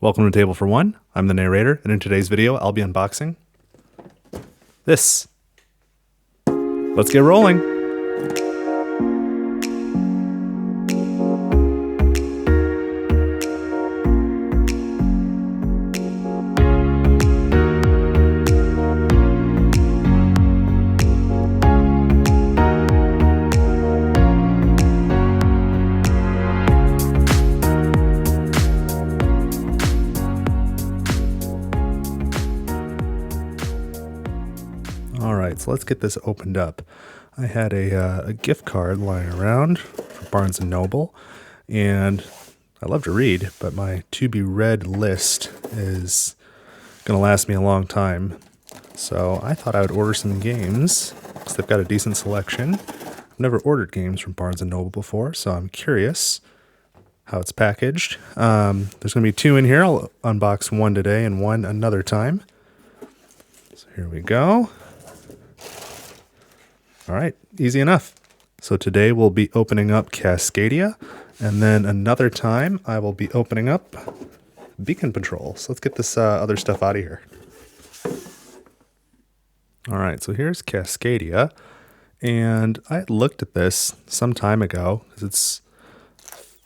Welcome to Table for One. I'm the narrator, and in today's video, I'll be unboxing this. Let's get rolling. Alright, so let's get this opened up. I had a gift card lying around for Barnes & Noble, and I love to read, but my to-be-read list is going to last me a long time. So I thought I would order some games, because they've got a decent selection. I've never ordered games from Barnes & Noble before, so I'm curious how it's packaged. There's going to be two in here. I'll unbox one today and one another time. So here we go. All right, easy enough. So today we'll be opening up Cascadia, and then another time I will be opening up Beacon Patrol. So let's get this other stuff out of here. All right, so here's Cascadia, and I had looked at this some time ago because it's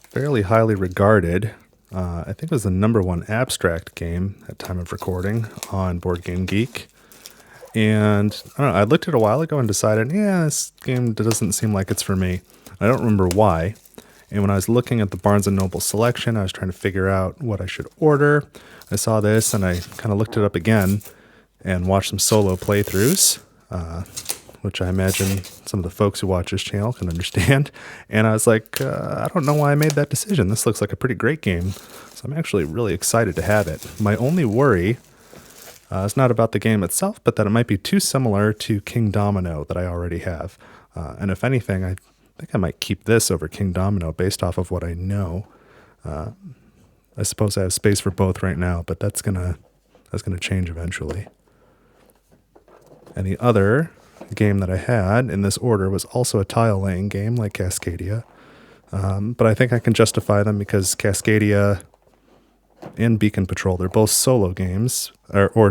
fairly highly regarded. I think it was the #1 abstract game at time of recording on Board Game Geek. And I don't know, I looked at it a while ago and decided, yeah, this game doesn't seem like it's for me. I don't remember why. And when I was looking at the Barnes & Noble selection, I was trying to figure out what I should order. I saw this and I kind of looked it up again and watched some solo playthroughs, which I imagine some of the folks who watch this channel can understand. And I was like, I don't know why I made that decision. This looks like a pretty great game. So I'm actually really excited to have it. My only worry it's not about the game itself, but that it might be too similar to King Domino that I already have. And if anything, I think I might keep this over King Domino based off of what I know. I suppose I have space for both right now, but that's gonna change eventually. And the other game that I had in this order was also a tile laying game like Cascadia. But I think I can justify them because Cascadia and Beacon Patrol, they're both solo games, or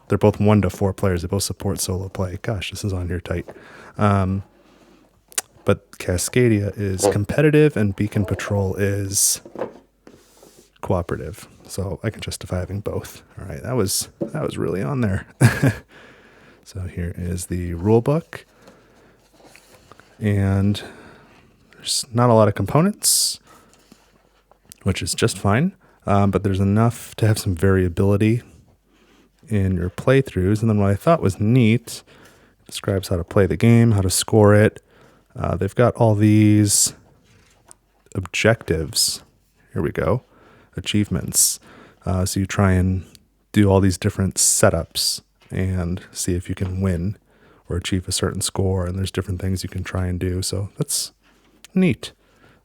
they're both 1 to 4 players. They both support solo play. Gosh, this is on here tight. But Cascadia is competitive and Beacon Patrol is cooperative. So I can justify having both. All right, that was really on there. So here is the rule book. And there's not a lot of components, which is just fine. But there's enough to have some variability in your playthroughs. And then what I thought was neat, it describes how to play the game, how to score it. They've got all these objectives. Here we go. Achievements. So you try and do all these different setups and see if you can win or achieve a certain score. And there's different things you can try and do. So that's neat.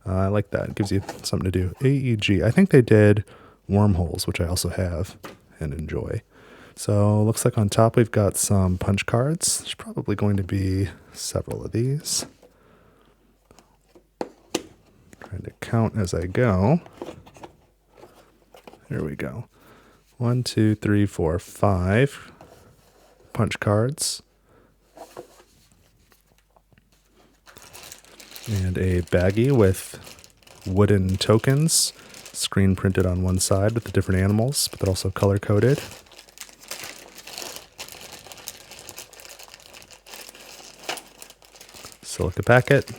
I like that. It gives you something to do. AEG. I think they did wormholes, which I also have and enjoy. So looks like on top we've got some punch cards. There's probably going to be several of these. Trying to count as I go. Here we go. 1, 2, 3, 4, 5 punch cards. And a baggie with wooden tokens, screen printed on one side with the different animals, but they're also color coded. Silica packet.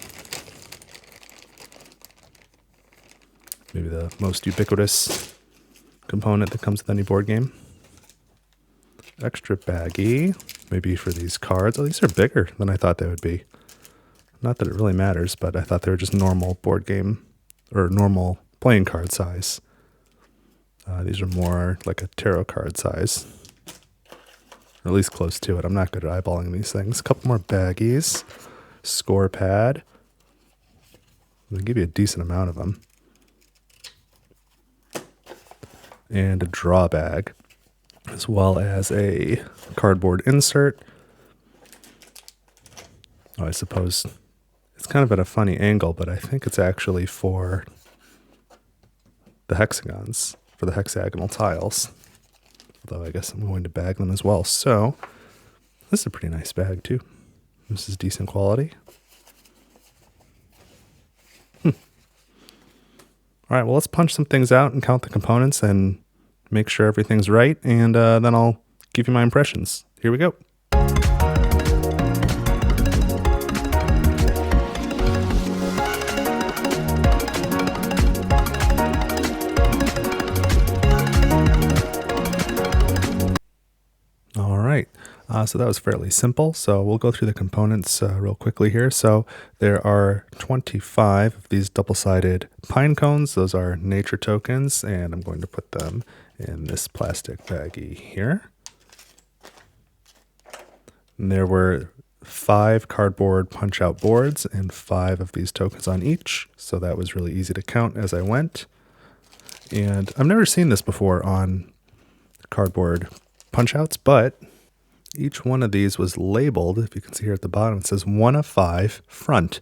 Maybe the most ubiquitous component that comes with any board game. Extra baggie, maybe for these cards. Oh, these are bigger than I thought they would be. Not that it really matters, but I thought they were just normal board game or normal playing card size. These are more like a tarot card size, or at least close to it. I'm not good at eyeballing these things. A couple more baggies, score pad. They give you a decent amount of them. And a draw bag, as well as a cardboard insert. Oh, I suppose it's kind of at a funny angle, but I think it's actually for the hexagons. for the hexagonal tiles. Although I guess I'm going to bag them as well. So this is a pretty nice bag too. This is decent quality. All right, well, let's punch some things out and count the components and make sure everything's right. And then I'll give you my impressions. Here we go. All right, so that was fairly simple. So we'll go through the components real quickly here. So there are 25 of these double-sided pine cones. Those are nature tokens, and I'm going to put them in this plastic baggie here. And there were 5 cardboard punch-out boards and 5 of these tokens on each. So that was really easy to count as I went. And I've never seen this before on cardboard punch-outs, but each one of these was labeled. If you can see here at the bottom, it says 1 of 5 front.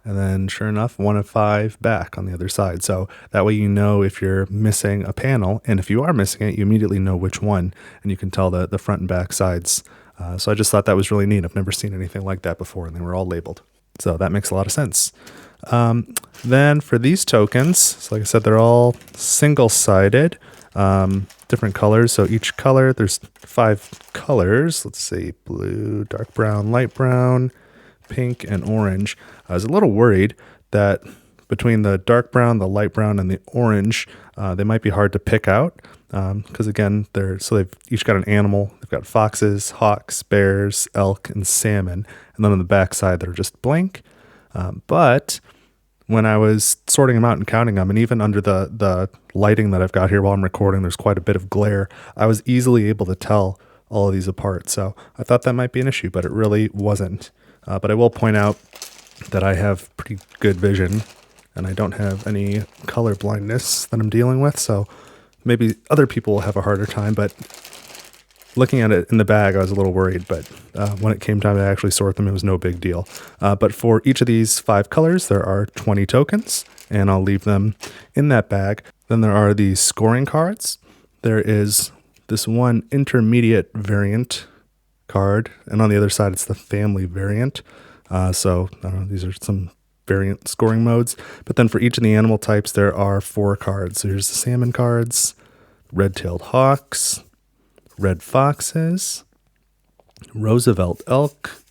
And then sure enough, 1 of 5 back on the other side. So that way you know if you're missing a panel. And if you are missing it, you immediately know which one. And you can tell the front and back sides. So I just thought that was really neat. I've never seen anything like that before, and they were all labeled. So that makes a lot of sense. Then for these tokens, so like I said, they're all single-sided, different colors. So each color, there's 5 colors. Let's see, blue, dark brown, light brown, pink, and orange. I was a little worried that between the dark brown, the light brown, and the orange, they might be hard to pick out. Because again, they've each got an animal. They've got foxes, hawks, bears, elk, and salmon. And then on the back side, they're just blank. But when I was sorting them out and counting them, and even under the lighting that I've got here while I'm recording, there's quite a bit of glare. I was easily able to tell all of these apart. So I thought that might be an issue, but it really wasn't. But I will point out that I have pretty good vision, and I don't have any color blindness that I'm dealing with. So maybe other people will have a harder time, but looking at it in the bag, I was a little worried, but when it came time to actually sort them, it was no big deal. But for each of these 5 colors, there are 20 tokens, and I'll leave them in that bag. Then there are these scoring cards. There is this one intermediate variant card, and on the other side, it's the family variant. So I don't know, these are some variant scoring modes. But then for each of the animal types, there are 4 cards. So here's the salmon cards, red-tailed hawks, red foxes, Roosevelt elk,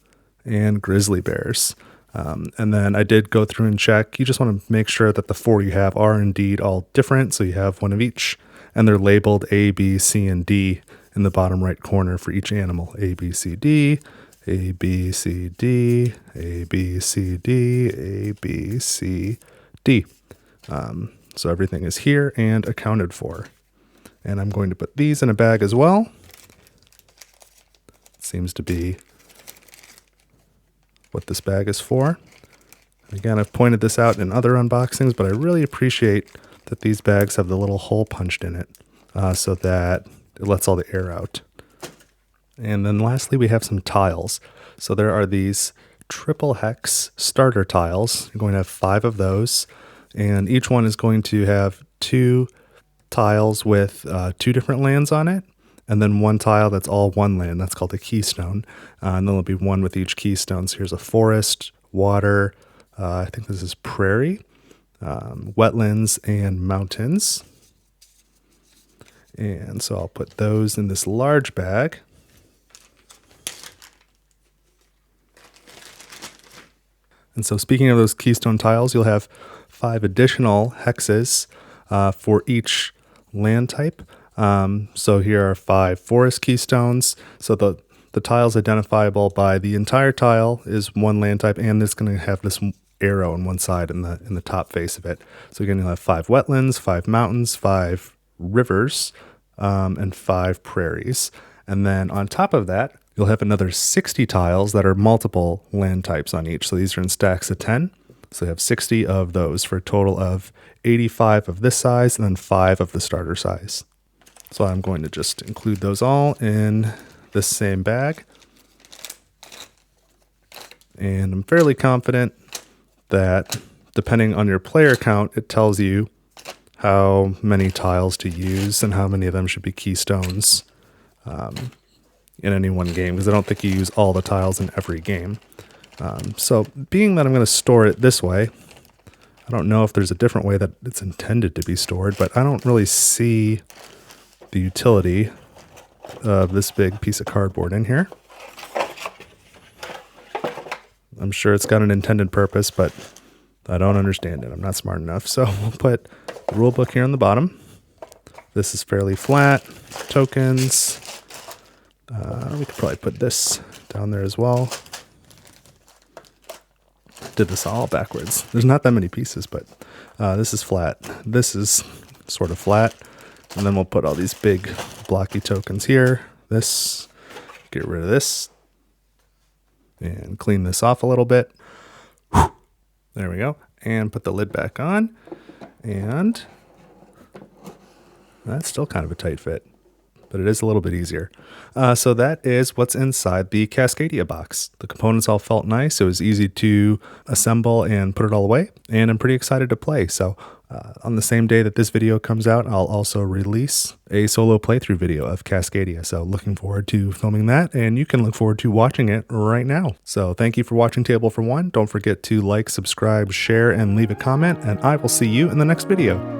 and grizzly bears. And then I did go through and check. You just want to make sure that the 4 you have are indeed all different. So you have one of each, and they're labeled A, B, C, and D in the bottom right corner for each animal. A, B, C, D, A, B, C, D, A, B, C, D, A, B, C, D. So everything is here and accounted for. And I'm going to put these in a bag as well. Seems to be what this bag is for. Again, I've pointed this out in other unboxings, but I really appreciate that these bags have the little hole punched in it so that it lets all the air out. And then lastly, we have some tiles. So there are these triple hex starter tiles. You're going to have 5 of those, and each one is going to have 2 tiles with 2 different lands on it, and then 1 tile that's all 1 land. That's called a keystone. And then there'll be 1 with each keystone. So here's a forest, water, I think this is prairie, wetlands, and mountains. And so I'll put those in this large bag. And so speaking of those keystone tiles, you'll have 5 additional hexes for each land type. So here are 5 forest keystones. So the tile's identifiable by the entire tile is 1 land type, and it's going to have this arrow on one side in the top face of it. So again, you'll have 5 wetlands, 5 mountains, 5 rivers, and 5 prairies. And then on top of that, you'll have another 60 tiles that are multiple land types on each. So these are in stacks of 10. So you have 60 of those for a total of 85 of this size and then 5 of the starter size. So I'm going to just include those all in this same bag. And I'm fairly confident that depending on your player count, it tells you how many tiles to use and how many of them should be keystones in any one game, because I don't think you use all the tiles in every game. So being that I'm going to store it this way, I don't know if there's a different way that it's intended to be stored, but I don't really see the utility of this big piece of cardboard in here. I'm sure it's got an intended purpose, but I don't understand it. I'm not smart enough. So we'll put the rule book here on the bottom. This is fairly flat. Tokens. We could probably put this down there as well. Did this all backwards. There's not that many pieces, but this is flat. This is sort of flat. And then we'll put all these big blocky tokens here. This, get rid of this. And clean this off a little bit. There we go. And put the lid back on. And that's still kind of a tight fit, but it is a little bit easier. So that is what's inside the Cascadia box. The components all felt nice. It was easy to assemble and put it all away. And I'm pretty excited to play. So on the same day that this video comes out, I'll also release a solo playthrough video of Cascadia. So looking forward to filming that, and you can look forward to watching it right now. So thank you for watching Table for One. Don't forget to like, subscribe, share, and leave a comment, and I will see you in the next video.